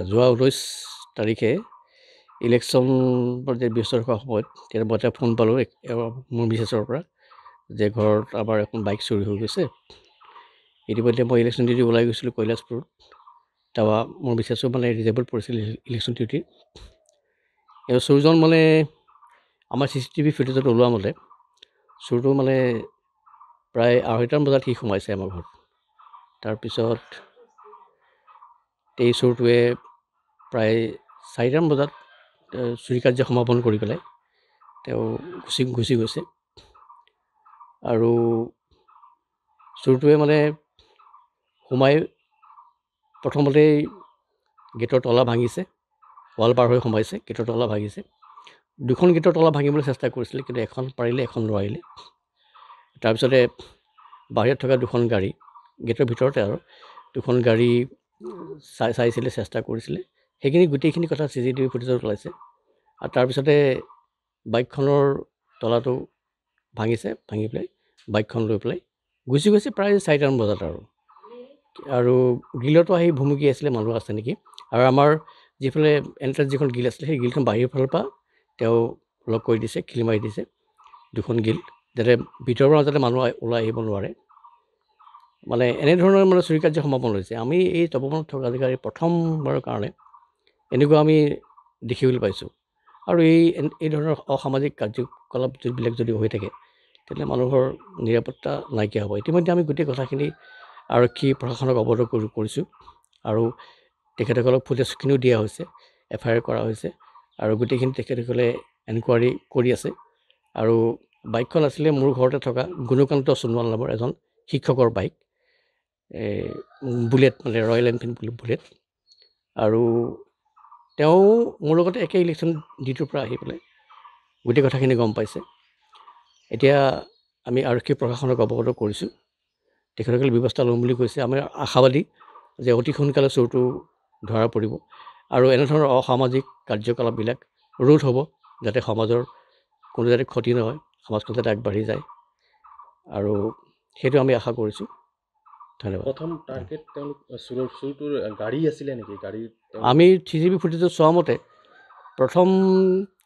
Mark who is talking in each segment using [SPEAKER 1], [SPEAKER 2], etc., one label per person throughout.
[SPEAKER 1] যোৱা 19 তাৰিখে ইলেকশ্যনৰ যে ব্যস্ত থকা সময়ত তেতিয়া মই এটা ফোন পালোঁ মোৰ মিছেছৰ পৰা যে ঘৰত আমাৰ এখন বাইক চুৰি হৈ গৈছে। ইতিমধ্যে মই ইলেকশ্যন ডিউটি ওলাই গৈছিলোঁ কৈলাশপুৰত। তাৰপৰা মোৰ মিছেছো মানে ৰিজাৰ্ভত পৰিছিল ইলেকশ্যন ডিউটি। এই চোৰজন মানে আমাৰ CCTV ফুটেজত ওলোৱা মতে চোৰটো মানে প্ৰায় 2:30মান বজাত সি সোমাইছে আমাৰ ঘৰত। তাৰপিছত এই চোৰটোৱে প্ৰায় 4টামান বজাত চুৰি কাৰ্য সমাপন কৰি পেলাই তেওঁ গুচি গৈছে। আৰু চোৰটোৱে মানে সোমাই প্ৰথমতেই গেটৰ তলা ভাঙিছে, ৱাল পাৰ হৈ সোমাইছে, গেটৰ তলা ভাঙিছে। 2খন গেটৰ তলা ভাঙিবলৈ চেষ্টা কৰিছিলে, কিন্তু এখন পাৰিলে এখন নোৱাৰিলে। তাৰপিছতে বাহিৰত থকা 2খন গাড়ী, গেটৰ ভিতৰতে আৰু 2খন গাড়ী চাইছিলে, চেষ্টা কৰিছিলে। সেইখিনি গোটেইখিনি কথা CCTV ফুটেজত ওলাইছে। আৰু তাৰপিছতে বাইকখনৰ তলাটো ভাঙিছে, ভাঙি পেলাই বাইকখন লৈ পেলাই গুচি গৈছে প্ৰায় 4টামান বজাত আৰু গ্ৰিলতো আহি ভুমুকি আছিলে মানুহ আছে নেকি। আৰু আমাৰ যিফালে এণ্ট্ৰেঞ্চ যিখন গ্ৰিল আছিলে সেই গ্ৰিলখন বাহিৰৰ ফালৰ পৰা তেওঁ লক কৰি দিছে, খিল মাৰি দিছে 2খন গ্ৰিল, যাতে ভিতৰৰ পৰা যাতে মানুহ ওলাই আহিব নোৱাৰে। মানে এনেধৰণৰ মানে চুৰি কাৰ্য সমাপন হৈছে। আমি এই তপবনত থকা জেগাৰ প্ৰথমবাৰৰ কাৰণে এনেকুৱা আমি দেখিবলৈ পাইছোঁ। আৰু এই ধৰণৰ অসামাজিক কাৰ্যকলাপ যিবিলাক যদি হৈ থাকে তেতিয়াহ'লে মানুহৰ নিৰাপত্তা নাইকিয়া হ'ব। ইতিমধ্যে আমি গোটেই কথাখিনি আৰক্ষী প্ৰশাসনক অৱগত কৰিছোঁ আৰু তেখেতসকলক ফুটেজখিনিও দিয়া হৈছে, FIR কৰা হৈছে আৰু গোটেইখিনি তেখেতসকলে এনকুৱাৰী কৰি আছে। আৰু বাইকখন আছিলে মোৰ ঘৰতে থকা গুণকান্ত সোণোৱাল নামৰ এজন শিক্ষকৰ বাইক, বুলেট মানে ৰয়েল এনফিল্ড বুলেট। আৰু তেওঁ মোৰ লগতে একে ইলেকশ্যন ডিউটিৰ পৰা আহি পেলাই গোটেই কথাখিনি গম পাইছে। এতিয়া আমি আৰক্ষী প্ৰশাসনক অৱগত কৰিছোঁ, তেখেতসকলে ব্যৱস্থা ল'ম বুলি কৈছে। আমি আশাবাদী যে অতি সোনকালে চোৰটো ধৰা পৰিব আৰু এনেধৰণৰ অসামাজিক কাৰ্যকলাপবিলাক ৰোধ হ'ব, যাতে সমাজৰ কোনো যাতে ক্ষতি নহয়, সমাজখন যাতে আগবাঢ়ি যায়, আৰু সেইটো আমি আশা কৰিছোঁ। ধন্যবাদ।
[SPEAKER 2] প্ৰথম টাৰ্গেট তেওঁলোক চোৰটোৰ গাড়ী আছিলে নেকি?
[SPEAKER 1] আমি CCTV ফুটেজত চোৱা মতে প্ৰথম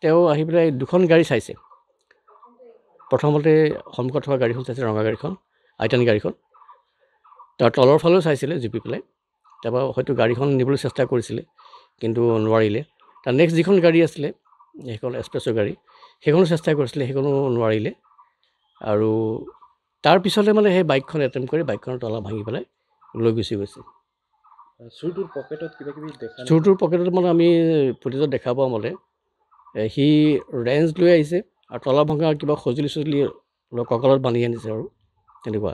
[SPEAKER 1] তেওঁ আহি পেলাই 2খন গাড়ী চাইছে। প্ৰথমতে সন্মুখত থকা গাড়ীখন চাইছে, ৰঙা গাড়ীখন, আইটানি গাড়ীখন। তাৰ তলৰ ফালেও চাইছিলে জুপি পেলাই। তাৰপৰা হয়তো গাড়ীখন নিবলৈ চেষ্টা কৰিছিলে কিন্তু নোৱাৰিলে। তাৰ নেক্সট যিখন গাড়ী আছিলে সেইখন এক্সপ্ৰেছৰ গাড়ী, সেইখনো চেষ্টা কৰিছিলে, সেইখনো নোৱাৰিলে। আৰু তাৰপিছতে মানে সেই বাইকখন এটেম্প কৰি বাইকখনৰ তলা ভাঙি পেলাই লৈ গুচি গৈছে।
[SPEAKER 2] চোৰটোৰ পকেটত কিবা কিবি দেখা?
[SPEAKER 1] চোৰটোৰ পকেটত মানে আমি ফুটেজত দেখা পোৱা মতে সি ৰেঞ্জ লৈ আহিছে আৰু তলা ভঙা কিবা সঁজুলি কঁকালত বান্ধি আনিছে আৰু তেনেকুৱা।